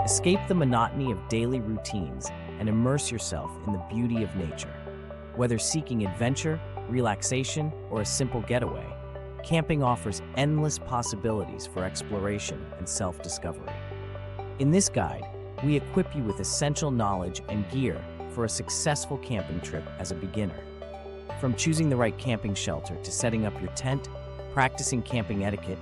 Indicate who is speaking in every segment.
Speaker 1: Escape the monotony of daily routines and immerse yourself in the beauty of nature. Whether seeking adventure, relaxation, or a simple getaway, camping offers endless possibilities for exploration and self-discovery. In this guide, we equip you with essential knowledge and gear for a successful camping trip as a beginner. From choosing the right camping shelter to setting up your tent, practicing camping etiquette,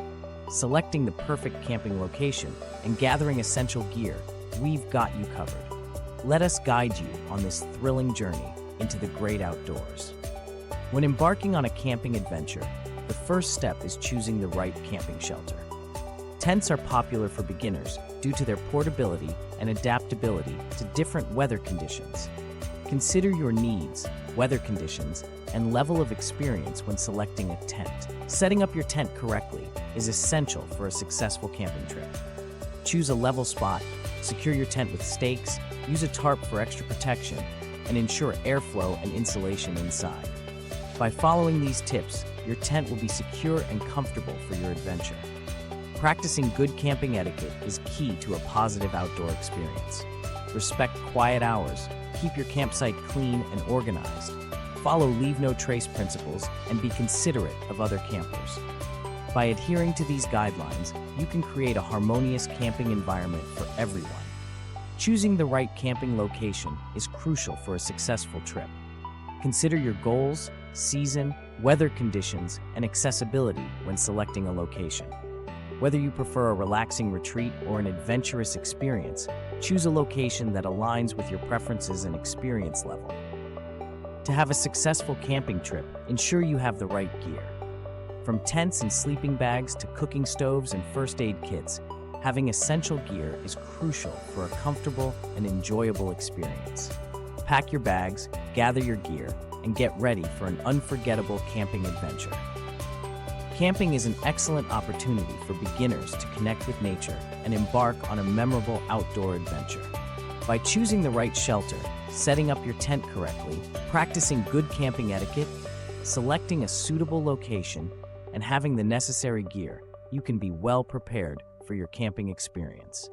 Speaker 1: selecting the perfect camping location, and gathering essential gear, we've got you covered. Let us guide you on this thrilling journey into the great outdoors. When embarking on a camping adventure, the first step is choosing the right camping shelter. Tents are popular for beginners due to their portability and adaptability to different weather conditions. Consider your needs, weather conditions, and level of experience when selecting a tent. Setting up your tent correctly is essential for a successful camping trip. Choose a level spot, secure your tent with stakes, use a tarp for extra protection, and ensure airflow and insulation inside. By following these tips, your tent will be secure and comfortable for your adventure. Practicing good camping etiquette is key to a positive outdoor experience. Respect quiet hours, keep your campsite clean and organized, follow leave no trace principles, and be considerate of other campers. By adhering to these guidelines, you can create a harmonious camping environment for everyone. Choosing the right camping location is crucial for a successful trip. Consider your goals, season, weather conditions, and accessibility when selecting a location. Whether you prefer a relaxing retreat or an adventurous experience, choose a location that aligns with your preferences and experience level. To have a successful camping trip, ensure you have the right gear. From tents and sleeping bags to cooking stoves and first aid kits, having essential gear is crucial for a comfortable and enjoyable experience. Pack your bags, gather your gear, and get ready for an unforgettable camping adventure. Camping is an excellent opportunity for beginners to connect with nature and embark on a memorable outdoor adventure. By choosing the right shelter, setting up your tent correctly, practicing good camping etiquette, selecting a suitable location, and having the necessary gear, you can be well prepared for your camping experience.